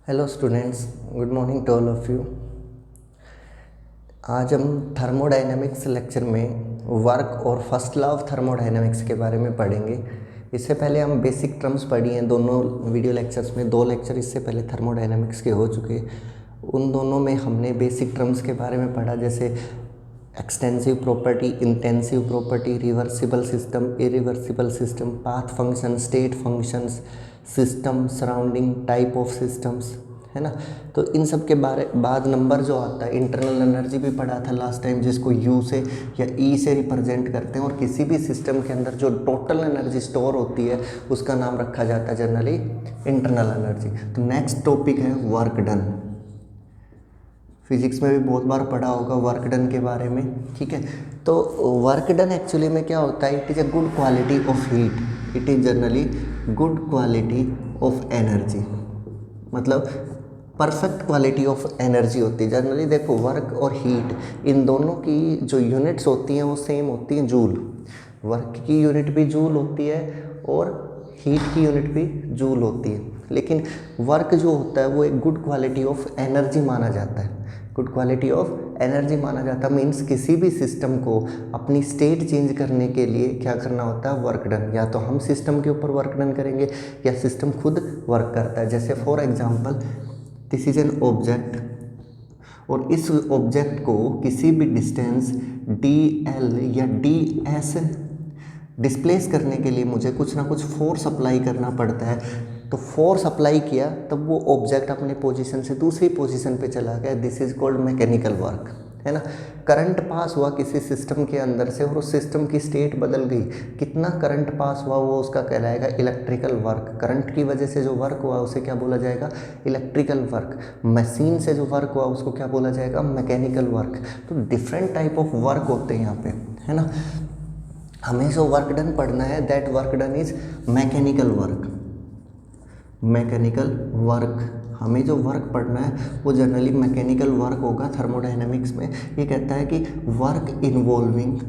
Hello students, good morning to all of you. आज हम thermodynamics lecture में work और फर्स्ट लॉ ऑफ थर्मोडायनेमिक्स के बारे में पढ़ेंगे। इससे पहले हम बेसिक टर्म्स पढ़ी हैं दोनों वीडियो लेक्चर्स में। 2 लेक्चर इससे पहले थर्मोडायनेमिक्स के हो चुके। उन दोनों में हमने बेसिक टर्म्स के बारे में पढ़ा, जैसे extensive property, intensive property, reversible system, irreversible system, path function, state functions, system, surrounding, type of systems, है ना। तो इन सब के बाद नंबर जो आता है, इंटरनल एनर्जी भी पढ़ा था लास्ट टाइम, जिसको यू से या ई से रिप्रेजेंट करते हैं। और किसी भी सिस्टम के अंदर जो टोटल एनर्जी स्टोर होती है उसका नाम रखा जाता है जनरली इंटरनल एनर्जी। तो नेक्स्ट टॉपिक है वर्क डन। फिजिक्स में भी बहुत बार पढ़ा होगा वर्क डन के बारे में, ठीक है। तो वर्क डन एक्चुअली में क्या होता है, it is a good quality of heat, it is generally good quality of energy, मतलब परफेक्ट क्वालिटी ऑफ एनर्जी होती है जनरली। देखो, वर्क और हीट इन दोनों की जो यूनिट्स होती हैं वो सेम होती हैं, जूल। वर्क की यूनिट भी जूल होती है और हीट की यूनिट भी जूल होती है, लेकिन वर्क जो होता है वो एक गुड क्वालिटी ऑफ एनर्जी माना जाता है। गुड क्वालिटी ऑफ एनर्जी माना जाता है मीन्स किसी भी सिस्टम को अपनी स्टेट चेंज करने के लिए क्या करना होता है, वर्क डन। या तो हम सिस्टम के ऊपर वर्क डन करेंगे या सिस्टम खुद वर्क करता है। जैसे for example, this is an object और इस ऑब्जेक्ट को किसी भी डिस्टेंस डी एल या डी एस डिस्प्लेस करने के लिए मुझे कुछ ना कुछ फोर्स अप्लाई करना पड़ता है। तो फोर्स अप्लाई किया तब वो ऑब्जेक्ट अपने पोजीशन से दूसरी पोजीशन पे चला गया। This is called mechanical work, है ना। करंट पास हुआ किसी सिस्टम के अंदर से और उस सिस्टम की स्टेट बदल गई। कितना करंट पास हुआ वो उसका कहलाएगा इलेक्ट्रिकल वर्क। करंट की वजह से जो वर्क हुआ उसे क्या बोला जाएगा, इलेक्ट्रिकल वर्क। मशीन से जो वर्क हुआ उसको क्या बोला जाएगा, मैकेनिकल वर्क। तो डिफरेंट टाइप ऑफ वर्क होते हैं यहाँ पे, है ना। हमें जो वर्क डन पढ़ना है, that work done is mechanical work. Mechanical work, हमें जो वर्क पढ़ना है वो जनरली मैकेनिकल वर्क होगा। थर्मोडायनेमिक्स में ये कहता है कि work involving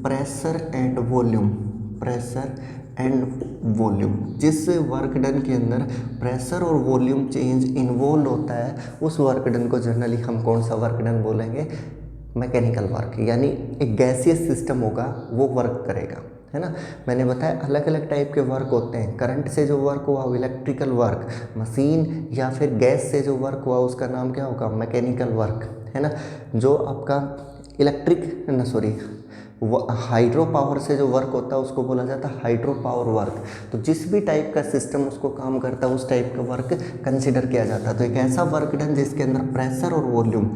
pressure and volume, pressure and volume. जिस वर्क डन के अंदर प्रेशर और वॉल्यूम चेंज इन्वॉल्व होता है उस वर्क डन को जनरली हम कौन सा वर्क डन बोलेंगे, मैकेनिकल वर्क। यानी एक गैसियस सिस्टम होगा वो वर्क करेगा, है ना। मैंने बताया अलग अलग टाइप के वर्क होते हैं। करंट से जो वर्क हुआ वो इलेक्ट्रिकल वर्क, मशीन या फिर गैस से जो वर्क हुआ उसका नाम क्या होगा, मैकेनिकल वर्क, है ना। जो आपका हाइड्रो पावर से जो वर्क होता है उसको बोला जाता है हाइड्रो पावर वर्क। तो जिस भी टाइप का सिस्टम उसको काम करता है उस टाइप का वर्क कंसिडर किया जाता है। तो एक ऐसा वर्क डन जिसके अंदर प्रेशर और वॉल्यूम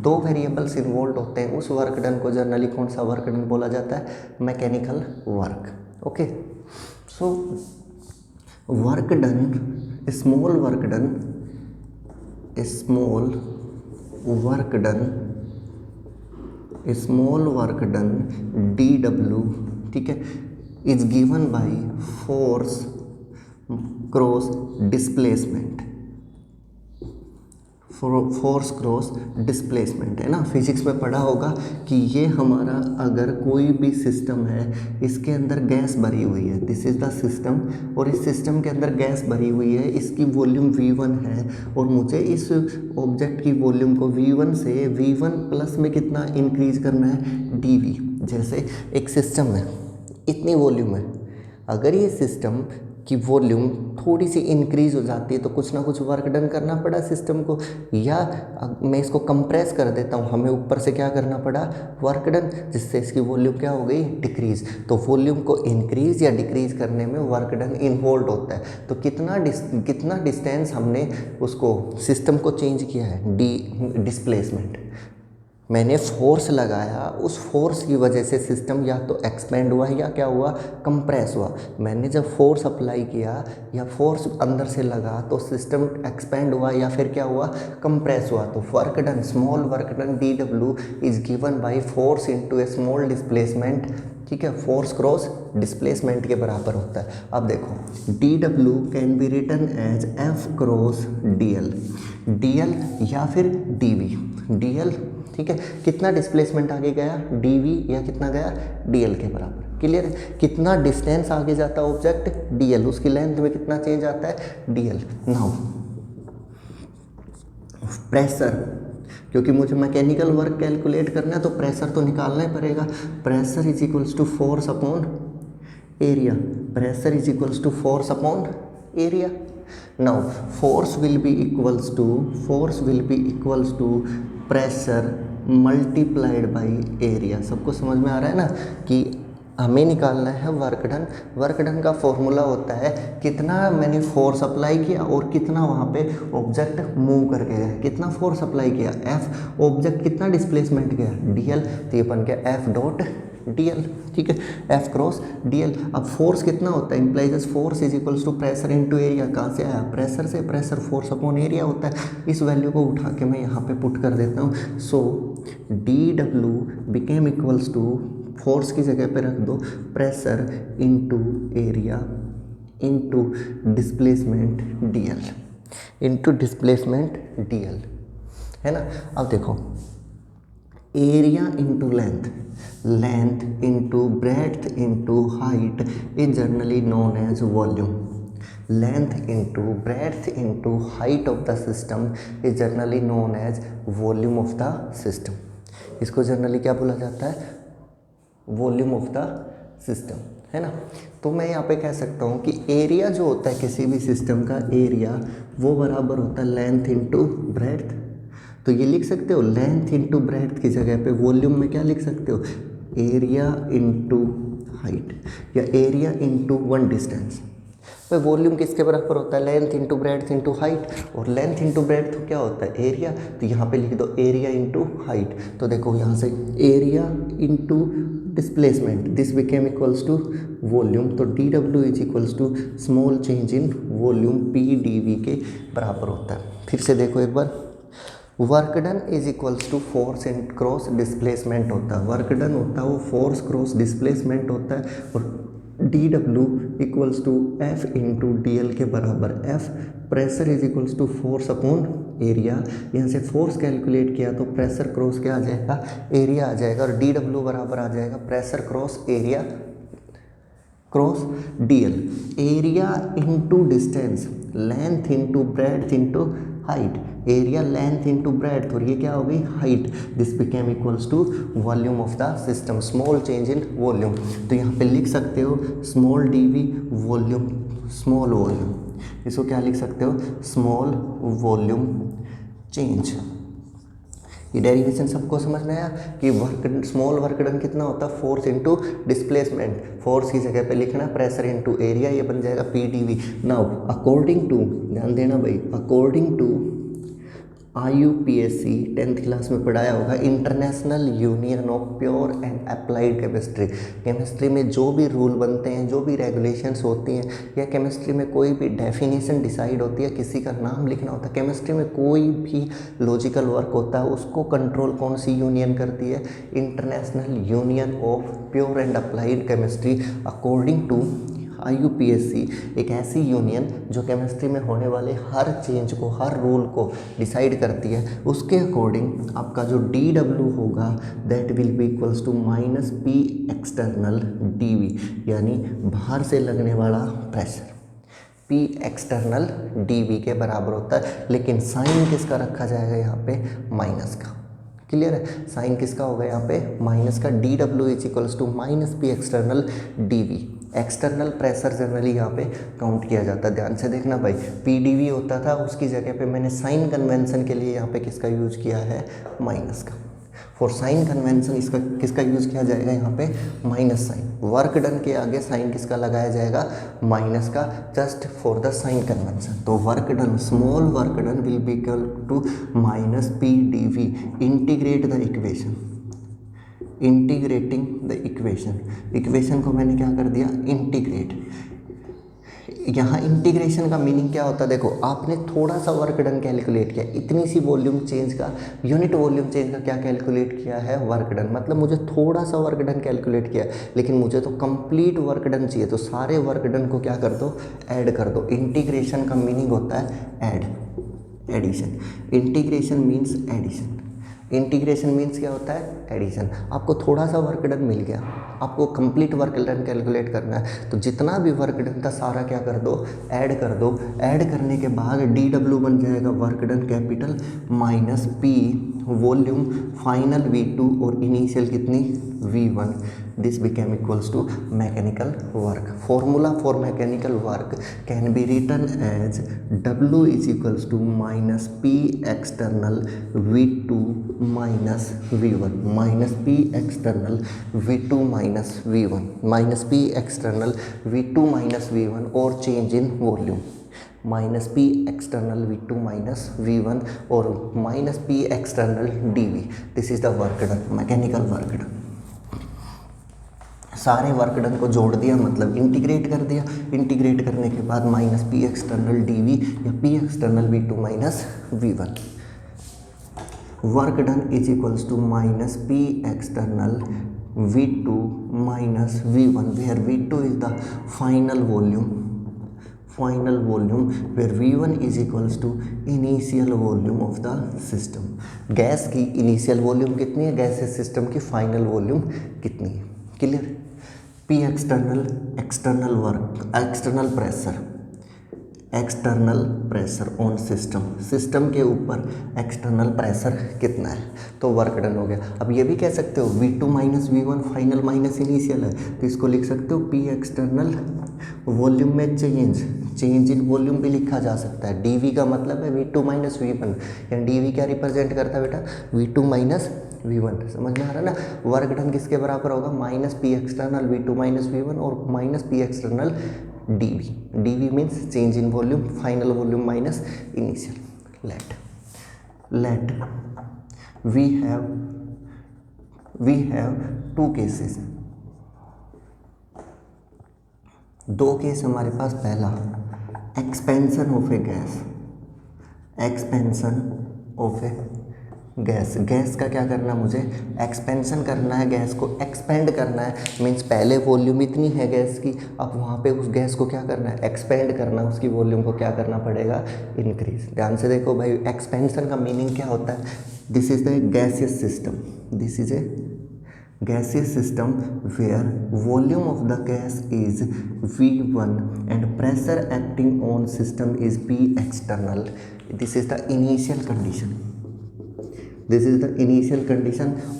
2 वेरिएबल्स इन्वॉल्व होते हैं, उस वर्क डन को जनरली कौन सा वर्क डन बोला जाता है, mechanical work. Okay, so work done, small work done DW, ठीक है, is given by force cross displacement, force cross displacement, है ना। फिजिक्स में पढ़ा होगा कि ये हमारा अगर कोई भी सिस्टम है, इसके अंदर गैस भरी हुई है, दिस इज़ द सिस्टम, और इस सिस्टम के अंदर गैस भरी हुई है, इसकी वॉल्यूम V1 है और मुझे इस ऑब्जेक्ट की वॉल्यूम को V1 से V1 प्लस में कितना इंक्रीज करना है, dV। जैसे एक सिस्टम है, इतनी वॉल्यूम है, अगर ये सिस्टम की वॉल्यूम थोड़ी सी इंक्रीज हो जाती है तो कुछ ना कुछ वर्क डन करना पड़ा सिस्टम को। या मैं इसको कंप्रेस कर देता हूँ, हमें ऊपर से क्या करना पड़ा, वर्क डन, जिससे इसकी वॉल्यूम क्या हो गई, डिक्रीज। तो वॉल्यूम को इंक्रीज या डिक्रीज करने में वर्क डन इन्वॉल्व होता है। तो कितना डिस्टेंस हमने उसको सिस्टम को चेंज किया है, डिस्प्लेसमेंट। मैंने फोर्स लगाया, उस फोर्स की वजह से सिस्टम या तो एक्सपेंड हुआ या क्या हुआ, कंप्रेस हुआ। मैंने जब फोर्स अप्लाई किया या फोर्स अंदर से लगा तो सिस्टम एक्सपेंड हुआ या फिर क्या हुआ, कंप्रेस हुआ। तो work done, small work done DW is given by force into A small displacement, ठीक है। फोर्स क्रॉस डिस्प्लेसमेंट के बराबर होता है। अब देखो, DW can be written as F cross DL या फिर DL, ठीक है। कितना डिस्प्लेसमेंट आगे गया, dV, या कितना गया, DL के बराबर। क्लियर है। कितना डिस्टेंस आगे जाता है ऑब्जेक्ट, dl, उसकी लेंथ में कितना चेंज आता है, dl। नाउ प्रेशर, क्योंकि मुझे मैकेनिकल वर्क कैलकुलेट करना है तो प्रेशर तो निकालना ही पड़ेगा। Pressure is equals to force upon area, pressure is equals to force upon area. Now force will be equals to pressure multiplied by area. सबको समझ में आ रहा है ना कि हमें निकालना है वर्क डन। वर्क डन का फॉर्मूला होता है कितना मैंने फोर्स अप्लाई किया और कितना वहाँ पे ऑब्जेक्ट मूव करके गया, कितना फोर्स अप्लाई किया एफ, ऑब्जेक्ट कितना डिस्प्लेसमेंट गया dl, तो ये बन गया एफ डॉट dl, ठीक है, एफ क्रॉस dl। अब फोर्स कितना होता है, implies force is equals to pressure into area. कहाँ से आया, प्रेशर से, प्रेशर फोर्स अपॉन एरिया होता है। इस वैल्यू को उठा के मैं यहाँ पे पुट कर देता हूँ। So dw became equals to, force की जगह पे रख दो pressure into area into displacement dl, into displacement dl, है ना। अब देखो area into length, length into breadth into height is generally known as volume. Length into breadth into height of the system is generally known as volume of the system. इसको generally क्या बोला जाता है, volume of the system, है ना। तो मैं यहाँ पे कह सकता हूँ कि एरिया जो होता है किसी भी सिस्टम का, एरिया वो बराबर होता है लेंथ इंटू ब्रेड्थ। तो ये लिख सकते हो लेंथ इंटू ब्रेड्थ की जगह पे वॉल्यूम में क्या लिख सकते हो, एरिया इंटू हाइट या एरिया इंटू वन डिस्टेंस। भाई वॉल्यूम किसके बराबर होता है, length into breadth into height, और लेंथ इंटू ब्रेड्थ तो क्या होता है, एरिया। तो यहाँ पे लिख दो एरिया इंटू हाइट। तो देखो यहाँ से area into displacement, this became equals to volume. तो dw is equals to small change in volume p dv के बराबर होता है। फिर से देखो एक बार, work done is equals to force in cross displacement होता है। वर्क डन होता है वो फोर्स क्रॉस डिस्प्लेसमेंट होता है, और dw equals to F into dl के बराबर। F pressure is equals to force upon area, यहाँ से फोर्स कैलकुलेट किया तो प्रेशर क्रॉस क्या आ जाएगा, एरिया आ जाएगा, और dw बराबर आ जाएगा pressure cross area cross dl। Area into distance, length into breadth into height, area length into breadth, और ये क्या हो गई height. This became equals to volume of the system, small change in volume. तो यहाँ पे लिख सकते हो small dv volume, small volume, इसको क्या लिख सकते हो, स्मॉल वॉल्यूम चेंज। ये डेरिवेशन सबको समझ में आया कि वर्क, स्मॉल वर्क डन कितना होता है, फोर्स इंटू डिस्प्लेसमेंट। फोर्स की जगह पे लिखना प्रेशर इंटू एरिया, ये बन जाएगा p dv। Now according to, ध्यान देना भाई, according to IUPAC 10th class में पढ़ाया होगा, international union of pure and applied chemistry. Chemistry में जो भी रूल बनते हैं, जो भी रेगुलेशंस होती हैं, या केमिस्ट्री में कोई भी डेफिनेशन डिसाइड होती है, किसी का नाम लिखना होता है, केमिस्ट्री में कोई भी लॉजिकल वर्क होता है, उसको कंट्रोल कौन सी यूनियन करती है, international union of pure and applied chemistry. According to IUPAC एक ऐसी यूनियन जो केमिस्ट्री में होने वाले हर चेंज को, हर रूल को डिसाइड करती है। उसके अकॉर्डिंग आपका जो dw होगा that will be equals to minus p external dv, यानी बाहर से लगने वाला प्रेशर p एक्सटर्नल dv के बराबर होता है। लेकिन साइन किसका रखा जाएगा यहाँ पे, माइनस का। क्लियर है, साइन किसका होगा यहाँ पे, माइनस का। dw is equals to minus p external dv। External pressure generally यहाँ पे काउंट किया जाता है। ध्यान से देखना भाई, PdV होता था, उसकी जगह पे मैंने साइन कन्वेंशन के लिए यहाँ पे किसका यूज किया है, माइनस का। फॉर साइन कन्वेंशन इसका किसका यूज किया जाएगा यहाँ पे, माइनस साइन। वर्क डन के आगे साइन किसका लगाया जाएगा, माइनस का, just for the sign convention. तो work done, small work done will be equal to minus PdV। Integrate the equation, integrating the equation, equation को मैंने क्या कर दिया, इंटीग्रेट। यहाँ इंटीग्रेशन का मीनिंग क्या होता है, देखो आपने थोड़ा सा वर्क डन कैलकुलेट किया, इतनी सी वॉल्यूम चेंज का, यूनिट वॉल्यूम चेंज का क्या कैलकुलेट किया है, वर्क डन। मतलब मुझे थोड़ा सा वर्क डन कैलकुलेट किया, लेकिन मुझे तो कंप्लीट वर्क डन चाहिए, तो सारे वर्क डन को क्या कर दो, ऐड कर दो। इंटीग्रेशन का मीनिंग होता है add, addition. Integration means addition. Integration means क्या होता है, एडिशन। आपको थोड़ा सा वर्क डन मिल गया, आपको कंप्लीट वर्क डन कैलकुलेट करना है, तो जितना भी वर्क डन था सारा क्या कर दो, ऐड कर दो। ऐड करने के बाद डी डब्ल्यू बन जाएगा work done capital minus P volume final V2 और इनिशियल कितनी V1, this became equals to mechanical work. Formula for mechanical work can be written as W is equals to minus P external V2 minus V1, minus P external V2 minus V1, minus P external V2 minus V1 और change in volume, minus P external V2 minus V1 और minus P external DV। This is the work done, mechanical work done. सारे work done को जोड़ दिया, मतलब integrate कर दिया। Integrate करने के बाद माइनस पी एक्सटर्नल DV या P external V2 minus V1, work done is equals to minus P external V2 minus V1 where V2 is the final volume where V1 is equals to initial volume of the system। Gas की initial volume कितनी है, gas system की final volume कितनी है, clear. P external work, external pressure on system के ऊपर external pressure कितना है, तो वर्क डन हो गया। अब ये भी कह सकते हो V2 minus V1 final minus initial है, तो इसको लिख सकते हो P एक्सटर्नल वॉल्यूम में चेंज इन वॉल्यूम भी लिखा जा सकता है। DV का मतलब है V2 माइनस V1, या DV क्या रिप्रेजेंट करता है बेटा, V2 माइनस V1। समझ में आ रहा है ना। वर्क डन किसके बराबर होगा, minus P external V2 minus V1 और minus P external DV means change in volume, final volume minus initial. Let we have two cases, दो केस हमारे पास। पहला expansion of a gas, gas का क्या करना, मुझे एक्सपेंशन करना है, गैस को एक्सपेंड करना है। मीन्स पहले वॉल्यूम इतनी है गैस की, अब वहाँ पे उस गैस को क्या करना है, एक्सपेंड करना है, उसकी वॉल्यूम को क्या करना पड़ेगा, इंक्रीज। ध्यान से देखो भाई, एक्सपेंशन का मीनिंग क्या होता है, this is the gaseous system, this is a gaseous system where volume of the gas is V1 and pressure acting on system is P external। this is the initial condition।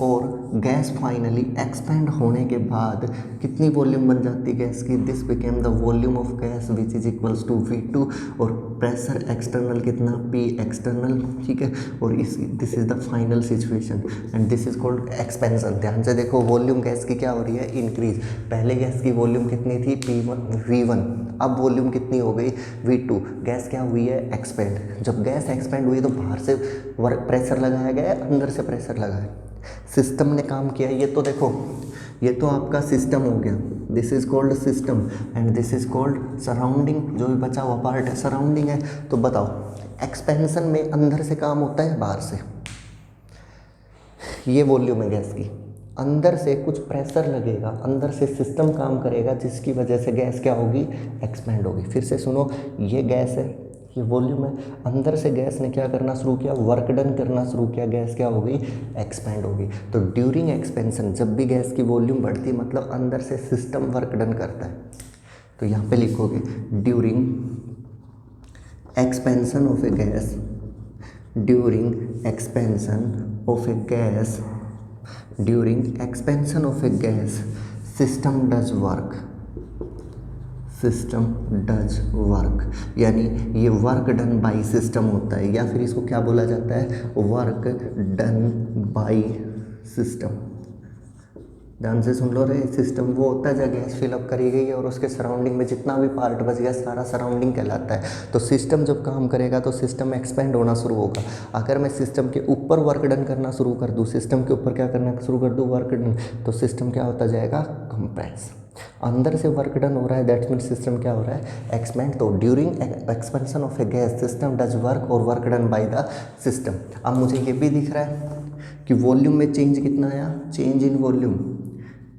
और gas finally expand होने के बाद कितनी volume बन जाती है gas की, this became the volume of gas which is equals to V2 और प्रेशर एक्सटर्नल कितना, P एक्सटर्नल, ठीक है। और this is the final situation and this is called expansion. ध्यान से देखो, वॉल्यूम गैस की क्या हो रही है, इंक्रीज। पहले गैस की वॉल्यूम कितनी थी, V1, अब वॉल्यूम कितनी हो गई, V2। गैस क्या हुई है, एक्सपेंड। जब गैस एक्सपेंड हुई तो बाहर से प्रेशर लगाया गया, अंदर से प्रेशर लगाया, सिस्टम ने काम किया। ये तो देखो, ये तो आपका सिस्टम हो गया, this is called system and this is called surrounding. जो भी बचा हुआ पार्ट है सराउंडिंग है। तो बताओ, एक्सपेंशन में अंदर से काम होता है बाहर से, ये वॉल्यूम है गैस की, अंदर से कुछ प्रेशर लगेगा, अंदर से सिस्टम काम करेगा, जिसकी वजह से गैस क्या होगी, एक्सपेंड होगी। फिर से सुनो, ये गैस है, ये वॉल्यूम है, अंदर से गैस ने क्या करना शुरू किया, वर्क डन करना शुरू किया, गैस क्या हो गई, एक्सपेंड होगी। तो ड्यूरिंग एक्सपेंशन जब भी गैस की वॉल्यूम बढ़ती है, मतलब अंदर से सिस्टम वर्क डन करता है। तो यहाँ पे लिखोगे during expansion of a gas, during expansion of a gas system does work, यानी ये वर्क डन बाय सिस्टम होता है, या फिर इसको क्या बोला जाता है, वर्क डन बाय सिस्टम। ध्यान से सुन लो रे, सिस्टम वो होता है जब गैस फिलअप करी गई है और उसके सराउंडिंग में जितना भी पार्ट बच गया सारा सराउंडिंग कहलाता है। तो सिस्टम जब काम करेगा तो सिस्टम एक्सपेंड होना शुरू होगा। अगर मैं सिस्टम के ऊपर वर्क डन करना शुरू कर दूँ, सिस्टम के ऊपर क्या करना शुरू कर दूँ, वर्क डन, तो सिस्टम क्या होता जाएगा, कंप्रेस। अंदर से वर्क डन हो रहा है, दैट मीन सिस्टम क्या हो रहा है, एक्सपेंड। तो during expansion of a gas system does work और work done by the system. अब मुझे ये भी दिख रहा है कि वॉल्यूम में चेंज कितना आया, change in volume,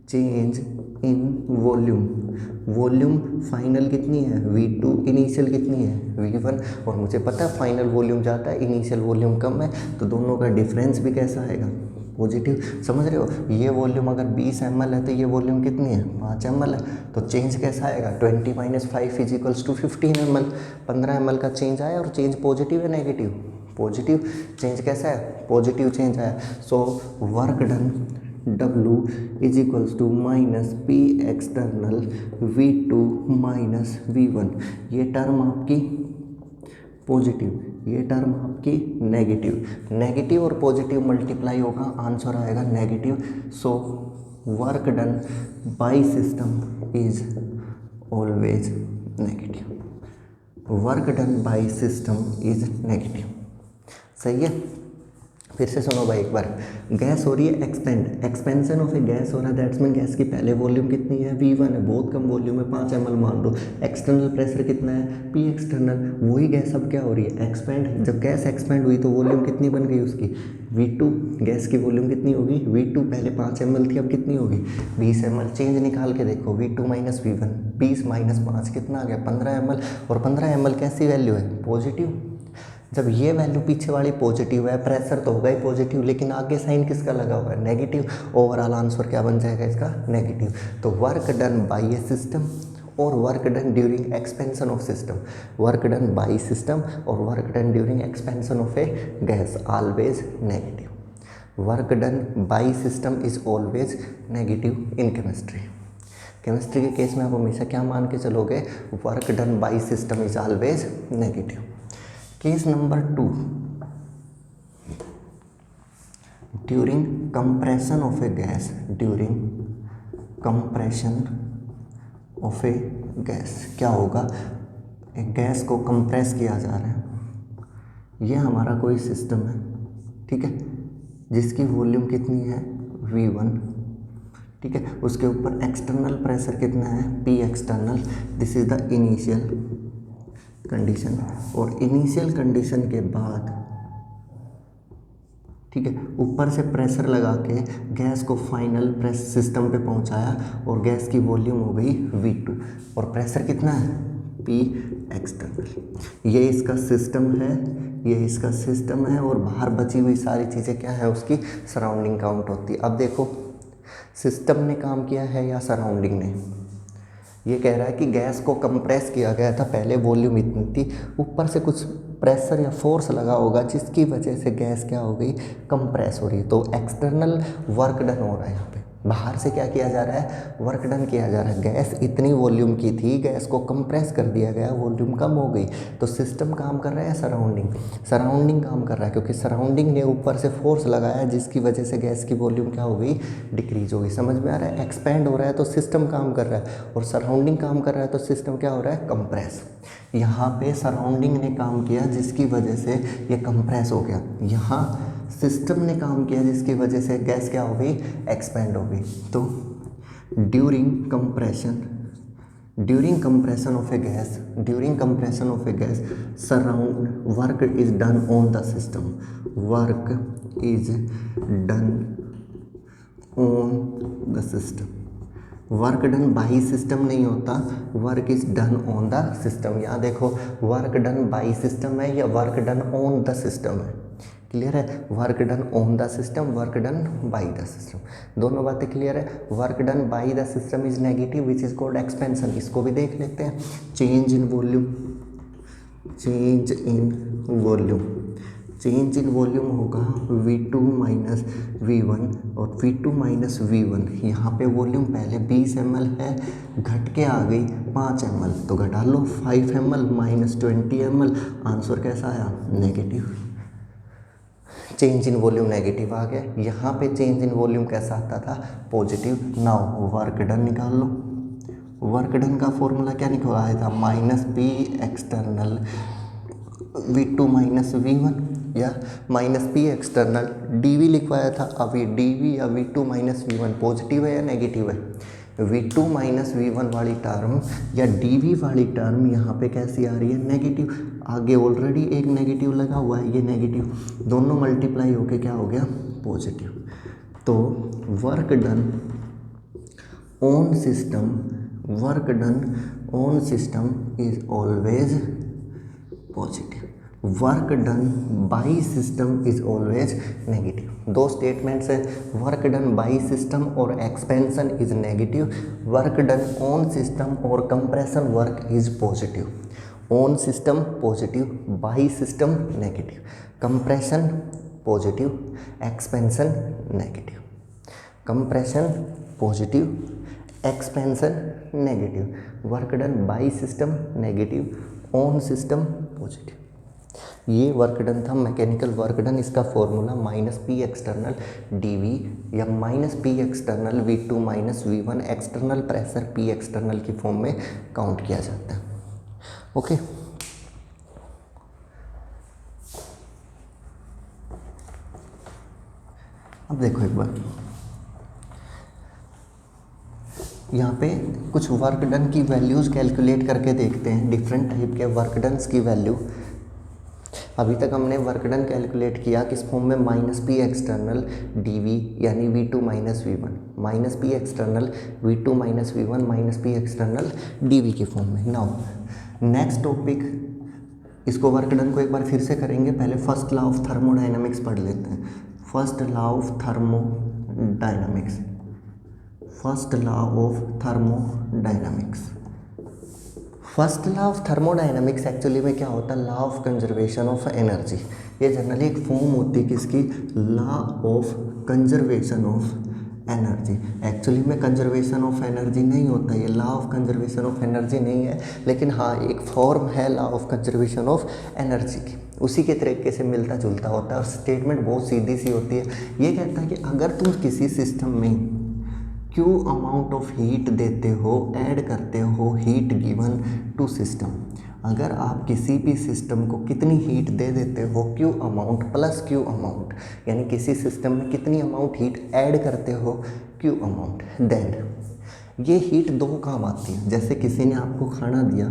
change in volume, volume final कितनी है V2, इनिशियल कितनी है V1, और मुझे पता है फाइनल वॉल्यूम ज़्यादा है, इनिशियल वॉल्यूम कम है, तो दोनों का डिफरेंस भी कैसा आएगा, पॉजिटिव। समझ रहे हो, ये वॉल्यूम अगर 20 ml है तो ये वॉल्यूम कितनी है 5 ml है, तो चेंज कैसा आएगा 20 - 5 = 15 ml, 15 ml का चेंज आया, और चेंज पॉजिटिव है नेगेटिव, पॉजिटिव चेंज कैसा है, पॉजिटिव चेंज आया। So work done W = -P external V2 - V1, ये टर्म आपकी पॉजिटिव, ये टर्म आपकी नेगेटिव, नेगेटिव और पॉजिटिव मल्टीप्लाई होगा, आंसर आएगा negative. So work done by system is always negative, work done by system is negative. सही है, फिर से सुनो भाई एक बार, गैस हो रही है expand, expansion of a gas हो रहा है, दैट्स मीन गैस की पहले वॉल्यूम कितनी है V1 है, बहुत कम वॉल्यूम है 5 ml मान लो, एक्सटर्नल प्रेशर कितना है P एक्सटर्नल, वही गैस अब क्या हो रही है एक्सपेंड, जब गैस एक्सपेंड हुई तो वॉल्यूम कितनी बन गई उसकी V2, गैस की वॉल्यूम कितनी होगी V2, पहले 5 ml थी अब कितनी होगी 20 ml, चेंज निकाल के देखो V2 - V1, 20 - 5 कितना आ गया 15 ml, और 15 ml कैसी वैल्यू है पॉजिटिव, जब ये वैल्यू पीछे वाली पॉजिटिव है, प्रेशर तो होगा ही पॉजिटिव, लेकिन आगे साइन किसका लगा हुआ है नेगेटिव, ओवरऑल आंसर क्या बन जाएगा इसका नेगेटिव। तो work done by a system और work done during expansion of system, work done by system और work done during expansion of a gas always negative, work done by system is always negative in chemistry. Chemistry के case में आप हमेशा क्या मान के चलोगे, work done by system is always negative. Case number 2, during compression of a gas, during compression of a gas क्या होगा, एक गैस को कंप्रेस किया जा रहा है, ये हमारा कोई सिस्टम है, ठीक है, जिसकी वॉल्यूम कितनी है V1, ठीक है, उसके ऊपर एक्सटर्नल प्रेशर कितना है P external, this is the initial condition, और इनिशियल कंडीशन के बाद ठीक है ऊपर से प्रेशर लगा के गैस को फाइनल प्रेस सिस्टम पे पहुंचाया, और गैस की वॉल्यूम हो गई V2, और प्रेशर कितना है P एक्सटर्नल, ये इसका सिस्टम है, ये इसका सिस्टम है, और बाहर बची हुई सारी चीज़ें क्या है उसकी सराउंडिंग काउंट होती है। अब देखो सिस्टम ने काम किया है या सराउंडिंग ने, ये कह रहा है कि गैस को कंप्रेस किया गया था, पहले वॉल्यूम इतनी थी, ऊपर से कुछ प्रेशर या फोर्स लगा होगा जिसकी वजह से गैस क्या हो गई कंप्रेस हो रही है, तो एक्सटर्नल वर्क डन हो रहा है, यहाँ पे बाहर से क्या किया जा रहा है वर्क डन किया जा रहा है, गैस इतनी वॉल्यूम की थी, गैस को कंप्रेस कर दिया गया, वॉल्यूम कम हो गई, तो सिस्टम काम कर रहा है सराउंडिंग, सराउंडिंग काम कर रहा है, क्योंकि सराउंडिंग ने ऊपर से फोर्स लगाया जिसकी वजह से गैस की वॉल्यूम क्या हो गई डिक्रीज हो गई। समझ में आ रहा है, एक्सपेंड हो रहा है तो सिस्टम काम कर रहा है, और सराउंडिंग काम कर रहा है तो सिस्टम क्या हो रहा है कंप्रेस। यहाँ पे सराउंडिंग ने काम किया जिसकी वजह से ये कंप्रेस हो गया, यहाँ सिस्टम ने काम किया जिसकी वजह से गैस क्या हो गई एक्सपेंड हो गई। तो during compression of a gas, during compression of a gas surround work is done on the system, work is done on the system, work done by system नहीं होता, work is done on the system. यहाँ देखो work done by system है या work done on the system है, clear है, work done on the system, work done by the system, दोनों बातें क्लियर है। Work done by the system is negative which is called expansion, इसको भी देख लेते हैं। Change in volume, change in volume, change in volume होगा V2 - V1, और V2 - V1 यहाँ पे वॉल्यूम पहले 20 ml है, घट के आ गई 5 ml, तो घटा लो 5 ml - 20 ml, आंसर कैसा आया negative, change in volume negative आ गया। यहाँ पे चेंज इन वॉल्यूम कैसा आता था पॉजिटिव। नाउ वर्क डन निकाल लो, वर्क डन का फॉर्मूला क्या निकला था -P एक्सटर्नल V2 - V1 या -P एक्सटर्नल dV लिखवाया था, अब ये dV या V2 - V1 पॉजिटिव है या नेगेटिव है, V2 - V1 वाली टर्म या dV वाली टर्म यहाँ पे कैसी आ रही है नेगेटिव, आगे ऑलरेडी एक नेगेटिव लगा हुआ है, ये नेगेटिव दोनों मल्टीप्लाई होके क्या हो गया पॉजिटिव। तो work done on system, work done on system is always positive. Work done by system is always negative. दो स्टेटमेंट्स है, वर्क डन बाई सिस्टम और expansion is negative. Work done on system और compression work is positive. On system positive, by system negative, compression positive, expansion negative. Compression positive, expansion negative, work done by system negative, on system positive. ये work done था, mechanical work done. इसका formula -P external dV या -P external V2 -V1 external pressure P external की form में count किया जाता है. Okay. अब देखो एक बार, यहाँ पे कुछ वर्क डन की वैल्यूज़ कैलकुलेट करके देखते हैं, डिफरेंट टाइप के वर्क डन्स की वैल्यू. अभी तक हमने वर्क डन कैलकुलेट किया किस फॉर्म में, -P एक्सटर्नल dV यानी V2 -V1, -P external V2 -V1 -P external dV की फॉर्म में. नाउ नेक्स्ट टॉपिक, इसको वर्क डन को एक बार फिर से करेंगे. पहले फर्स्ट लॉ ऑफ थर्मोडायनामिक्स पढ़ लेते हैं. First law of thermodynamics, first law of thermodynamics. First law of thermodynamics actually में क्या होता है, law of conservation of energy. ये जनरली एक फॉर्म होती है किसकी, law of conservation of energy. Actually में कंजर्वेशन ऑफ एनर्जी नहीं होता, ये law of conservation of energy नहीं है, लेकिन हाँ एक फॉर्म है law of conservation of energy की. उसी के तरीके से मिलता जुलता होता है और स्टेटमेंट बहुत सीधी सी होती है. ये कहता है कि अगर तुम किसी सिस्टम में Q अमाउंट ऑफ हीट देते हो, ऐड करते हो हीट गिवन टू सिस्टम, अगर आप किसी भी सिस्टम को कितनी हीट दे देते हो, Q amount plus Q amount, यानी किसी सिस्टम में कितनी अमाउंट हीट ऐड करते हो Q अमाउंट, देन ये हीट दो काम आती है. जैसे किसी ने आपको खाना दिया,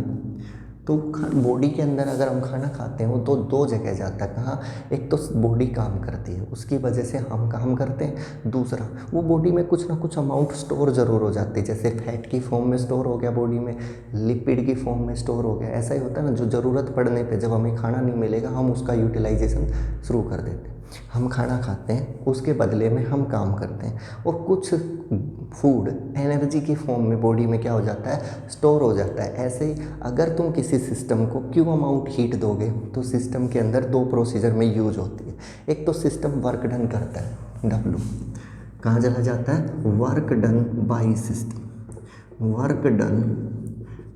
तो बॉडी के अंदर अगर हम खाना खाते हैं तो दो जगह जाता है. कहाँ, एक तो बॉडी काम करती है, उसकी वजह से हम काम करते हैं. दूसरा, वो बॉडी में कुछ ना कुछ अमाउंट स्टोर ज़रूर हो जाती है. जैसे फैट की फॉर्म में स्टोर हो गया बॉडी में, लिपिड की फॉर्म में स्टोर हो गया. ऐसा ही होता है ना, जो ज़रूरत पड़ने पे जब हमें खाना नहीं मिलेगा हम उसका यूटिलाइजेशन शुरू कर देते हैं. हम खाना खाते हैं, उसके बदले में हम काम करते हैं, और कुछ फूड एनर्जी की फॉर्म में बॉडी में क्या हो जाता है, स्टोर हो जाता है. ऐसे ही अगर तुम किसी सिस्टम को Q अमाउंट हीट दोगे तो सिस्टम के अंदर दो प्रोसीजर में यूज होती है. एक तो सिस्टम वर्क डन करता है, W कहाँ चला जाता है, work done by system, work done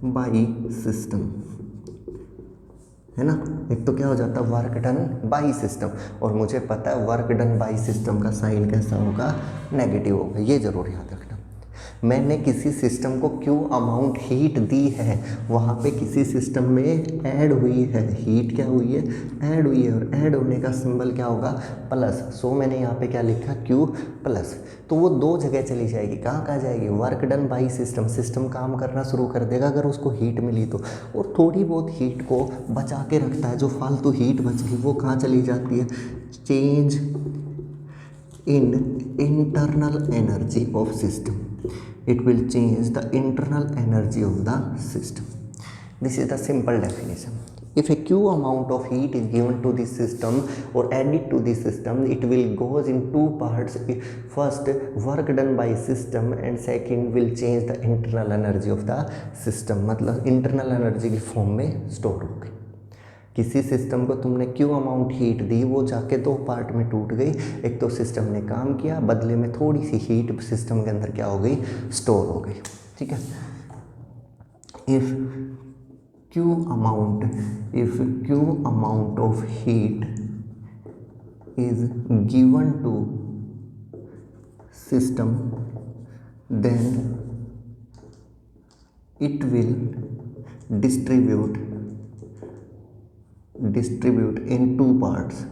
by system है ना. एक तो क्या हो जाता है, वर्क डन बाई सिस्टम, और मुझे पता है वर्क डन बाई सिस्टम का साइन कैसा होगा, नेगेटिव होगा. ये जरूर याद रखना. मैंने किसी सिस्टम को Q अमाउंट हीट दी है, वहाँ पे किसी सिस्टम में ऐड हुई है हीट, क्या हुई है, ऐड हुई है, और ऐड होने का सिंबल क्या होगा, प्लस. सो मैंने यहाँ पे क्या लिखा, Q प्लस. तो वो दो जगह चली जाएगी. कहाँ कहाँ जाएगी, work done by system, system काम करना शुरू कर देगा अगर उसको हीट मिली तो, और थोड़ी बहुत हीट को बचा के रखता है. जो फालतू हीट बच गई वो कहाँ चली जाती है, change in internal energy of system. It will change the internal energy of the system. This is the simple definition. If a Q amount of heat is given to the system or added to the system, it will goes in two parts. First, work done by system, and second will change the internal energy of the system. मतलब internal energy की form में store हो गई. किसी system को तुमने Q amount heat दी, वो जाके दो पार्ट में टूट गई. एक तो सिस्टम ने काम किया, बदले में थोड़ी सी हीट सिस्टम के अंदर क्या हो गई, स्टोर हो गई. ठीक है. If Q amount of heat is given to system, then it will distribute in two parts.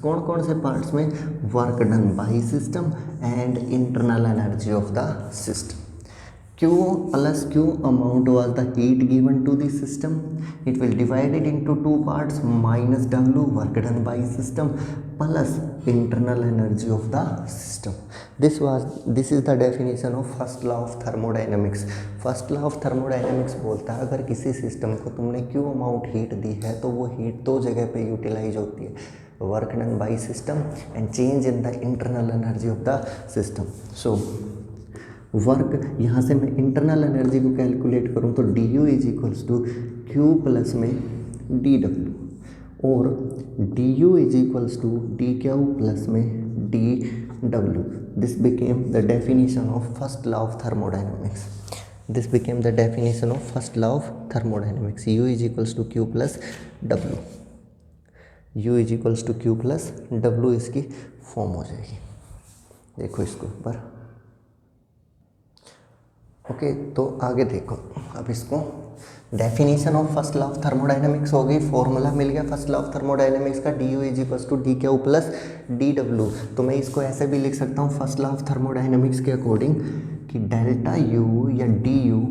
कौन कौन से पार्ट्स में, work done by system and internal energy of the system. Q plus Q amount was the heat given to the system. It will divide it into two parts, minus W work done by system plus internal energy of the system. This is the definition of first law of thermodynamics. First law of thermodynamics बोलता है अगर किसी system को तुमने Q amount heat दी है तो वो heat दो जगह पे यूटिलाइज होती है, work done by system and change in the internal energy of the system. So work, यहाँ से मैं इंटरनल एनर्जी को कैलकुलेट करूँ तो D U is equals to Q plus में डी डब्ल्यू, और D U is equals to D Q plus में D W. This became the definition of first law of thermodynamics. This became the definition of first law of thermodynamics. U is equals to Q plus W. U is equals to Q plus W इसकी form हो जाएगी. देखो इसको ऊपर. Okay, तो आगे देखो. अब इसको definition of first law of thermodynamics हो गई, फॉर्मूला मिल गया फर्स्ट लॉ ऑफ थर्मोडाइनमिक्स का, D U is equals to D Q plus D W. तो मैं इसको ऐसे भी लिख सकता हूँ फर्स्ट लॉ ऑफ थर्मोडाइनमिक्स के अकॉर्डिंग कि डेल्टा यू या D U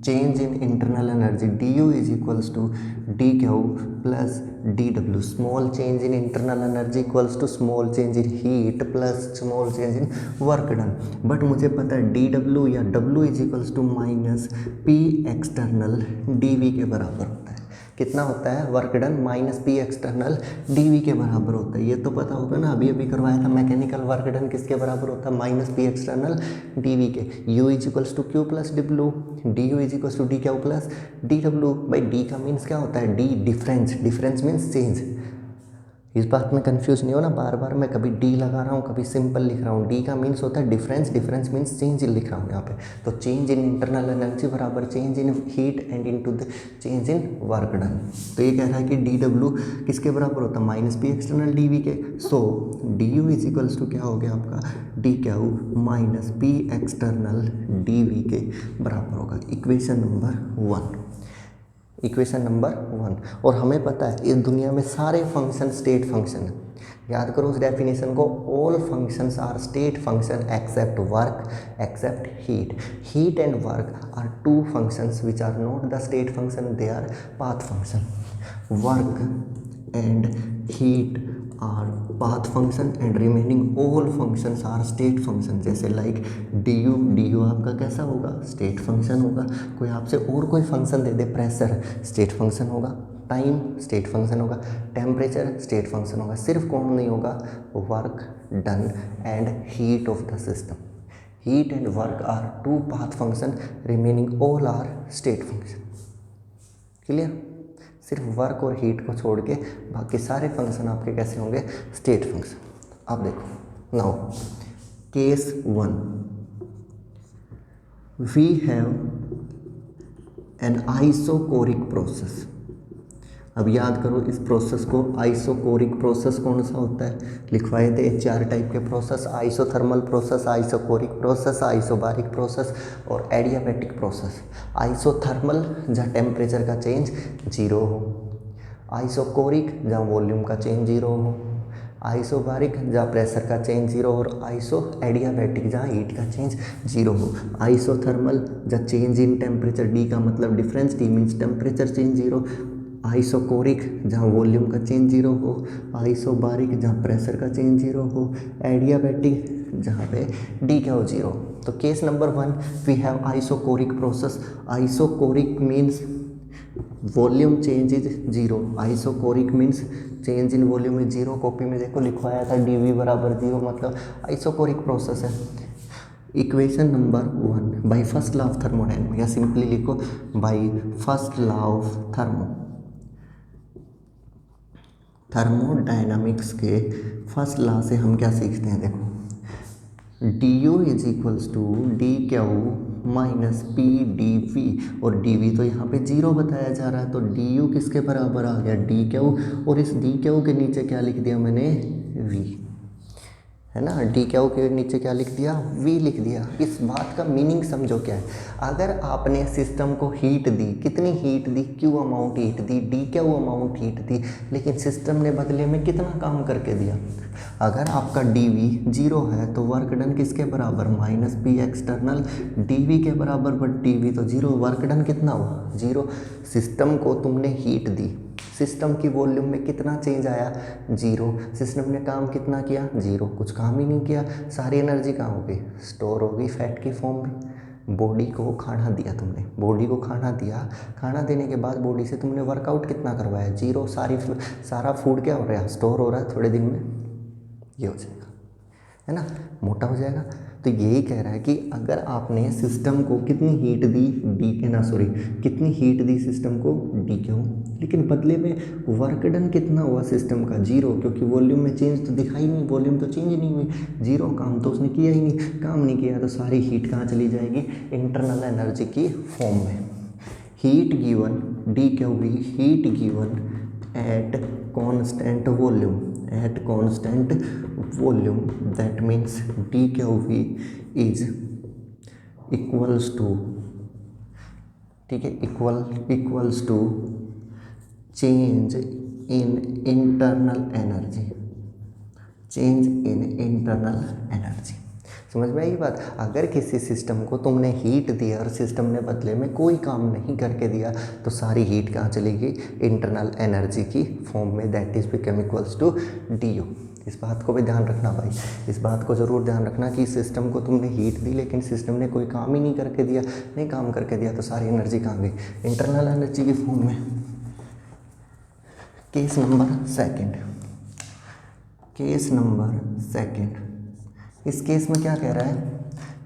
change in internal energy, D U is equals to D Q plus D W. Small change in internal energy equals to small change in heat plus small change in work done. But मुझे पता है D W या W is equals to minus P external D V के बराबर होता है. कितना होता है? Work done minus P external D V के बराबर होता है. ये तो पता होगा ना, अभी अभी करवाया था मैकेनिकल वर्क डन किसके बराबर होता है? Minus P external D V के. U is equals to Q plus W, D U is equals to D Q plus D W. By D का मीन्स क्या होता है? D difference, difference means change. इस बात में कंफ्यूज नहीं हो ना, बार बार मैं कभी डी लगा रहा हूँ कभी सिंपल लिख रहा हूँ. डी का मीन्स होता है डिफरेंस, डिफरेंस मीन्स चेंज लिख रहा हूँ यहाँ पे. तो चेंज इन इंटरनल एनर्जी बराबर change in heat and into the change in work done. तो ये कह रहा है कि डी डब्ल्यू किसके बराबर होता है? Minus P external D V के. So D U is equals to क्या हो गया आपका? D Q minus P external D V के बराबर होगा. Equation number 1. Equation number 1. और हमें पता है इस दुनिया में सारे फंक्शन स्टेट फंक्शन है. याद करो उस डेफिनेशन को, all functions are state function except work except heat. Heat and work are two functions which are not the state function, they are path function. Work and heat are path function and remaining all functions are state function. जैसे like D U आपका कैसा होगा? State function होगा. कोई आपसे और कोई function दे दे, प्रेशर स्टेट फंक्शन होगा, टाइम स्टेट फंक्शन होगा, टेम्परेचर स्टेट फंक्शन होगा. सिर्फ कौन नहीं होगा? Work done and heat of the system. Heat and work are two path function, remaining all are state function. Clear? सिर्फ वर्क और हीट को छोड़ के बाकी सारे फंक्शन आपके कैसे होंगे? State function. अब देखो now case 1, we have an isochoric process. अब याद करो इस प्रोसेस को, आइसोकोरिक प्रोसेस कौन सा होता है? लिखवाए थे 4 टाइप के process, isothermal process, isochoric process, isobaric process और एडियाबैटिक प्रोसेस. आइसोथर्मल जहाँ टेम्परेचर का चेंज 0 हो, आइसोकोरिक जहाँ वॉल्यूम का चेंज 0 हो, आइसोबारिक जहाँ प्रेशर का चेंज 0 और आइसो एडियाबैटिक जहाँ हीट का चेंज 0 हो. आइसोथर्मल जहाँ चेंज इन टेम्परेचर, डी का मतलब difference, T means temperature change 0. Isochoric जहाँ वॉल्यूम का चेंज 0 हो, आइसोबारिक जहाँ प्रेशर का चेंज 0 हो, एडियाबैटिक जहाँ पे डी क्या हो 0. तो case number 1 we have isochoric process. Isochoric means volume change is 0. Isochoric means change in volume is 0. Copy में देखो लिखवाया था डी वी बराबर 0, मतलब आइसोकोरिक प्रोसेस है. Equation number 1 by first law of thermodynamics, या सिंपली लिखो by first law of thermodynamics के फर्स्ट लॉ से हम क्या सीखते हैं? देखो D U is equals to D Q minus P D we, और डी वी तो यहाँ पे 0 बताया जा रहा है, तो डी यू किसके बराबर आ गया? D Q. और इस डी क्यू के नीचे क्या लिख दिया मैंने? वी, है ना. डी क्यू के नीचे क्या लिख दिया? वी लिख दिया. इस बात का मीनिंग समझो क्या है. अगर आपने सिस्टम को हीट दी, कितनी हीट दी? क्यू अमाउंट हीट दी, डी क्यू अमाउंट हीट दी, लेकिन सिस्टम ने बदले में कितना काम करके दिया? अगर आपका डी वी 0 है तो वर्क डन किसके बराबर? Minus P external D V के बराबर. बट डी वी तो 0, वर्क डन कितना हुआ? 0. सिस्टम को तुमने हीट दी, सिस्टम की वॉल्यूम में कितना चेंज आया, 0। सिस्टम ने काम कितना किया, 0, कुछ काम ही नहीं किया। सारी एनर्जी कहाँ होगी, स्टोर होगी फैट की फॉर्म में। बॉडी को खाना दिया तुमने, बॉडी को खाना दिया, खाना देने के बाद बॉडी से तुमने वर्कआउट कितना करवाया, 0। सारा फूड क्या हो रहा है, स्टोर हो रहा है, थोड़े दिन में ये हो जाएगा, है ना, मोटा हो जाएगा। तो यही कह रहा है कि अगर आपने सिस्टम को कितनी हीट दी, कितनी हीट दी सिस्टम को, DQ, लेकिन बदले में वर्क डन कितना हुआ सिस्टम का, 0, क्योंकि वॉल्यूम में चेंज तो दिखा ही नहीं, वॉल्यूम तो चेंज नहीं हुई, 0, काम तो उसने किया ही नहीं। काम नहीं किया तो सारी हीट कहाँ चली जाएगी, इंटरनल एनर्जी की फॉर्म में। Heat given DQV, heat given at constant volume, that means DQV is equals to, ठीक है, equals to change in internal energy, समझ में आई बात। अगर किसी सिस्टम को तुमने हीट दिया और सिस्टम ने बदले में कोई काम नहीं करके दिया तो सारी हीट कहाँ चलेगी, इंटरनल एनर्जी की फॉर्म में, that is become equals to DU। इस बात को भी ध्यान रखना भाई, इस बात को ज़रूर ध्यान रखना कि सिस्टम को तुमने हीट दी लेकिन सिस्टम ने कोई काम ही नहीं करके दिया, नहीं काम करके दिया तो सारी एनर्जी कहाँ गई, इंटरनल एनर्जी की फॉर्म में। केस नंबर सेकेंड, इस केस में क्या कह रहा है,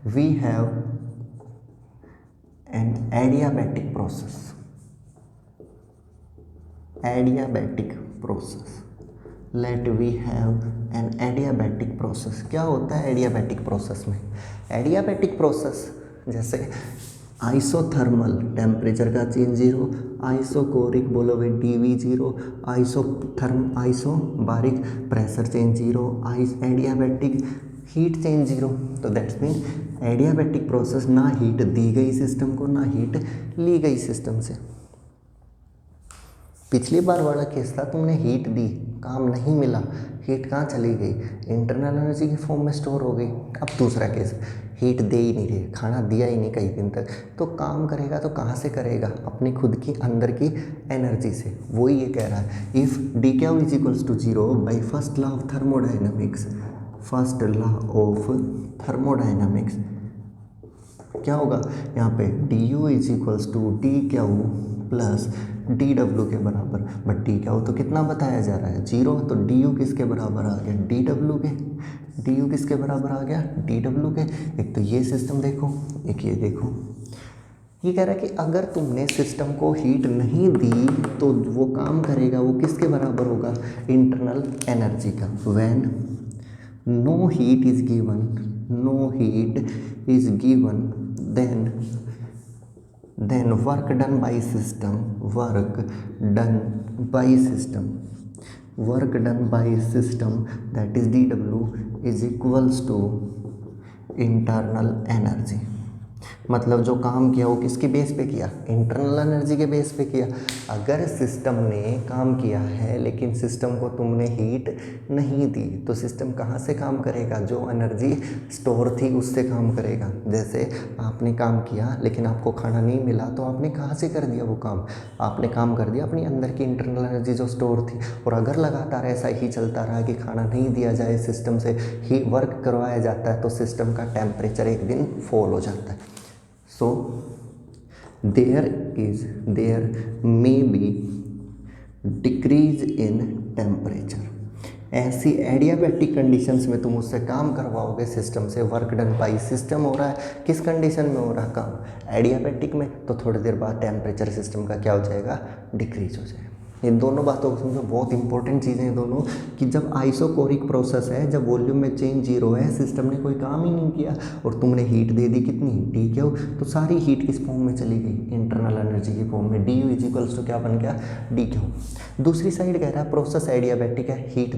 we have an adiabatic process, let we have an adiabatic process. क्या होता है एडियाबैटिक प्रोसेस में, एडियाबैटिक प्रोसेस जैसे आइसोथर्मल टेम्परेचर का चेंज 0, आइसोकोरिक बोलो भाई DV 0, isobaric pressure change 0, adiabatic heat change 0। तो दैट्स मीन एडियाबैटिक प्रोसेस, ना हीट दी गई सिस्टम को ना हीट ली गई सिस्टम से। पिछली बार वाला केस था तुमने हीट दी, काम नहीं मिला, हीट कहाँ चली गई, इंटरनल एनर्जी की फॉर्म में स्टोर हो गई। अब दूसरा केस, हीट दे ही नहीं रही, खाना दिया ही नहीं कई दिन तक, तो काम करेगा तो कहाँ से करेगा, अपनी खुद की अंदर की एनर्जी से। वही ये कह रहा है, if DQ is equals to 0 by first law of thermodynamics, क्या होगा यहाँ पे, DU is equals to DQ plus DW के बराबर। बट DQ तो कितना बताया जा रहा है, 0, तो DU किसके बराबर आ गया, DW के। DU किसके बराबर आ गया, DW के। एक तो ये सिस्टम देखो, एक ये देखो, ये कह रहा है कि अगर तुमने सिस्टम को हीट नहीं दी तो वो काम करेगा, वो किसके बराबर होगा, इंटरनल एनर्जी का। When no heat is given then work done by system that is DW is equals to internal energy। मतलब जो काम किया वो किसके बेस पे किया, इंटरनल एनर्जी के बेस पे किया। अगर सिस्टम ने काम किया है लेकिन सिस्टम को तुमने हीट नहीं दी तो सिस्टम कहाँ से काम करेगा, जो एनर्जी स्टोर थी उससे काम करेगा। जैसे आपने काम किया लेकिन आपको खाना नहीं मिला तो आपने कहाँ से कर दिया वो काम, आपने काम कर दिया अपनी अंदर की इंटरनल एनर्जी जो स्टोर थी। और अगर लगातार ऐसा ही चलता रहा कि खाना नहीं दिया जाए, सिस्टम से ही वर्क करवाया जाता है तो सिस्टम का टेम्परेचर एक दिन फॉल हो जाता है। So there may be decrease in temperature। ऐसी एडियाबैटिक कंडीशंस में तुम उससे काम करवाओगे, सिस्टम से वर्क डन बाई सिस्टम हो रहा है। किस कंडीशन में हो रहा है काम, एडियाबैटिक में, तो थोड़ी देर बाद टेम्परेचर सिस्टम का क्या हो जाएगा, डिक्रीज हो जाएगा। इन दोनों बातों को समझो, बहुत इंपॉर्टेंट चीज़ें हैं दोनों, कि जब आइसोकोरिक प्रोसेस है, जब वॉल्यूम में चेंज 0 है, सिस्टम ने कोई काम ही नहीं किया और तुमने हीट दे दी कितनी, DQ, तो सारी हीट किस फॉर्म में चली गई, इंटरनल एनर्जी की फॉर्म में। DU इज इक्वल्स टू क्या बन गया, DQ। दूसरी साइड कह रहा है प्रोसेस एडियाबैटिक है, हीट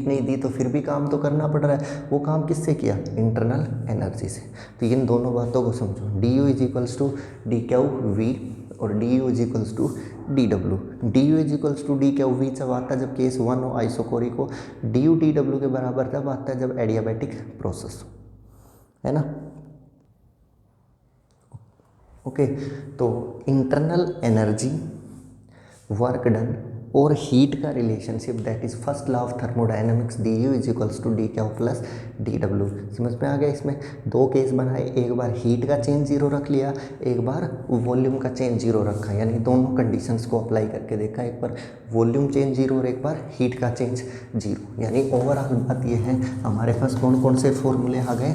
नहीं दी तो फिर भी काम तो करना पड़ रहा है। वो काम किससे किया, इंटरनल एनर्जी से। तो इन दोनों बातों को समझो, DU is equals to DQV और DU is equals to DW। DU is equals to DQV जब आता है जब केस 1 हो आइसोकोरिक हो, DU DW के बराबर तब आता है जब एडियाबैटिक प्रोसेस हो, है ना। ओके, तो इंटरनल एनर्जी, वर्क डन और हीट का relationship, that is first law of thermodynamics, D U is equals to D Q plus D W. समझ में आ गया? इसमें दो केस बनाए, एक बार हीट का चेंज जीरो रख लिया, एक बार वॉल्यूम का चेंज जीरो रखा, यानी दोनों कंडीशंस को अप्लाई करके देखा, एक बार वॉल्यूम चेंज जीरो और एक बार हीट का चेंज जीरो। यानी ओवरऑल बात ये है, हमारे पास कौन कौन से फॉर्मूले आ गए,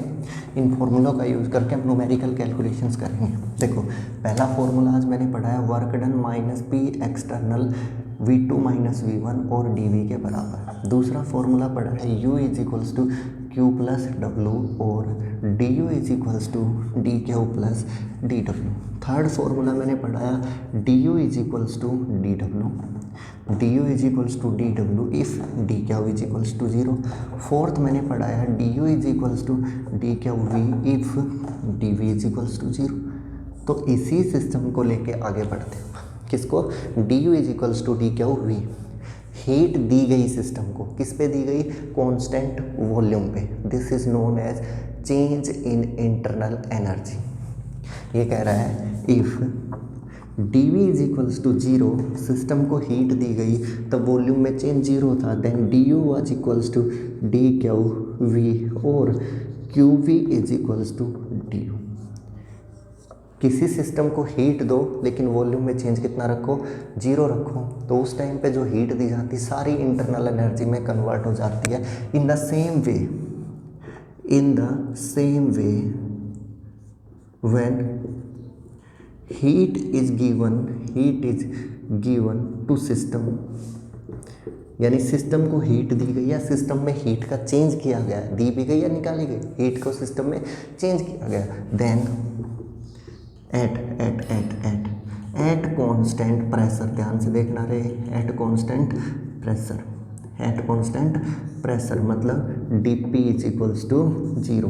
इन फॉर्मूलों का यूज़ करके हम न्यूमेरिकल कैलकुलेशंस करेंगे। देखो पहला फॉर्मूला आज मैंने पढ़ा है, work done minus P external V2 minus V1 और dV के बराबर। दूसरा फॉर्मूला पढ़ा है U is equals to Q plus W और DU is equals to DQ plus DW। Third formula मैंने पढ़ाया DU is equals to DW, DU is equals to DW if DQ is equals to 0। Fourth मैंने पढ़ाया DU is equals to DQV if DV is equals to 0। तो इसी system को लेके आगे बढ़ते हैं। किसको? DU is equals to DQV। Heat दी गई सिस्टम को, किस पे दी गई? कांस्टेंट वॉल्यूम पे। This is known as change in internal energy. ये कह रहा है if DV is equals to 0, system को हीट दी गई तब वॉल्यूम में चेंज जीरो था, then DU was equals to DQV और QV is equals to DU। किसी सिस्टम को हीट दो लेकिन वॉल्यूम में चेंज कितना रखो? जीरो रखो, तो उस टाइम पे जो हीट दी जाती सारी इंटरनल एनर्जी में कन्वर्ट हो जाती है। In the same way when heat is given to system, यानी सिस्टम को हीट दी गई या सिस्टम में हीट का चेंज किया गया, दी भी गई या निकाली गई, हीट को सिस्टम में चेंज किया गया, देन एट कांस्टेंट प्रेशर, ध्यान से देखना रे, एट कांस्टेंट प्रेशर मतलब dP is equals to 0।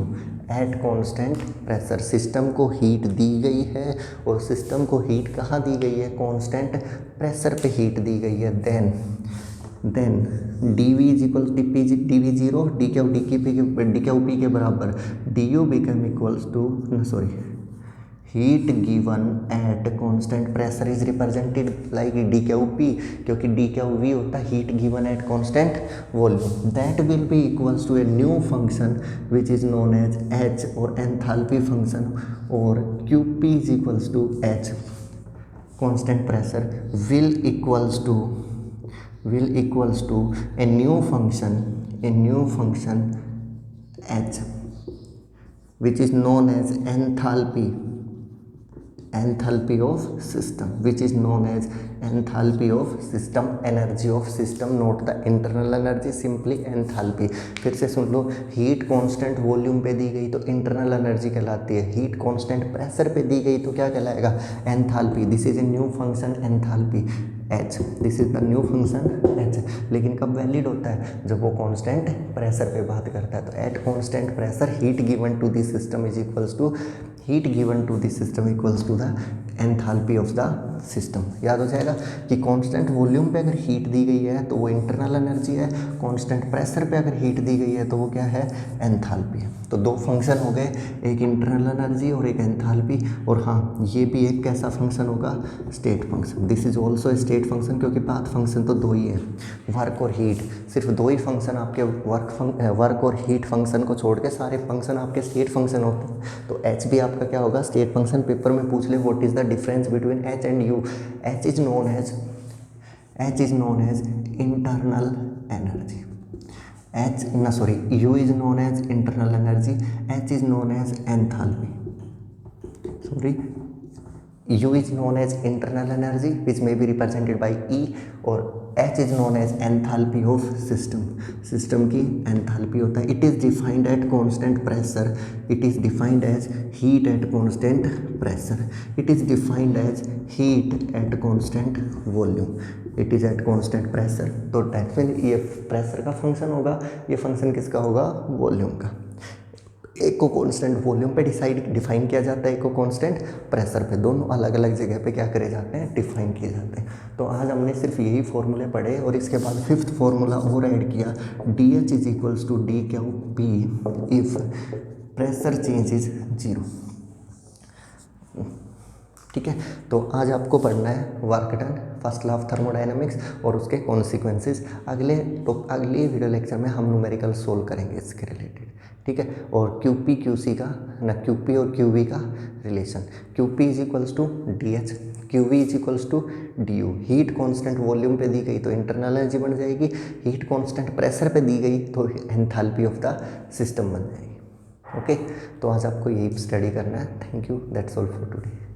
At constant pressure system को हीट दी गई है और सिस्टम को हीट कहाँ दी गई है? कांस्टेंट प्रेशर पे हीट दी गई है, then DV is equal DV 0, DQP के बराबर, DU become equals to heat given at constant pressure is represented like DQP, क्योंकि DQV होता है heat given at constant volume, that will be equals to a new function which is known as H और enthalpy function, और QP is equals to H constant pressure will equals to a new function H which is known as enthalpy of system, which is known as enthalpy of system, energy of system, not the internal energy, simply enthalpy। फिर से सुन लो, heat constant volume पे दी गई तो internal energy कहलाती है, heat constant pressure पे दी गई तो क्या कहलाएगा? Enthalpy. This is a new function enthalpy H, this is the new function H। लेकिन कब वैलिड होता है? जब वो कांस्टेंट प्रेशर पे बात करता है। तो at constant pressure heat given to this system is equals to the enthalpy of the system. याद हो जाएगा कि कांस्टेंट वॉल्यूम पे अगर हीट दी गई है तो वो इंटरनल एनर्जी है, कांस्टेंट प्रेशर पे अगर हीट दी गई है तो वो क्या है? एंथैल्पी है। तो दो फंक्शन हो गए, एक इंटरनल एनर्जी और एक एंथैल्पी। और हाँ, ये भी एक कैसा फंक्शन होगा? State function. This is also state function, क्योंकि पाथ फंक्शन तो दो ही है, वर्क और हीट। सिर्फ दो ही फंक्शन आपके वर्क और हीट फंक्शन को छोड़ के सारे फंक्शन आपके स्टेट फंक्शन होते हैं। तो H भी आपका क्या होगा? State function. पेपर में पूछ ले what is the difference between H and U। H is known as internal energy, U is known as internal energy, H is known as enthalpy, U is known as internal energy which may be represented by E, और H is known as enthalpy of system, system की enthalpy होता है। It is defined at constant pressure, it is defined as heat at constant pressure, it is defined as heat at constant volume, it is at constant pressure. तो that mean ये pressure का function होगा, ये function किसका होगा? Volume का। एक को कांस्टेंट वॉल्यूम पे डिफाइन किया जाता है, एक को कांस्टेंट प्रेशर पे, दोनों अलग अलग जगह पे क्या करे जाते हैं? डिफाइन किए जाते हैं। तो आज हमने सिर्फ यही फॉर्मूले पढ़े और इसके बाद फिफ्थ फॉर्मूला और ऐड किया, DH is equals to DQP if pressure change is 0। ठीक है। तो आज आपको पढ़ना है work done, first law of thermodynamics और उसके कॉन्सिक्वेंसेस। अगले वीडियो लेक्चर में हम न्यूमेरिकल सोल्व करेंगे इसके रिलेटेड, ठीक है। और क्यूपी क्यूसी का ना, क्यूपी और क्यूवी का relation, QP is equals to D H, QV is equals to D U. Heat constant volume पे दी गई तो इंटरनल एनर्जी बन जाएगी, हीट कांस्टेंट प्रेशर पे दी गई तो एंथैल्पी ऑफ द सिस्टम बन जाएगी। ओके, तो आज आपको यही स्टडी करना है। Thank you, that's all for today.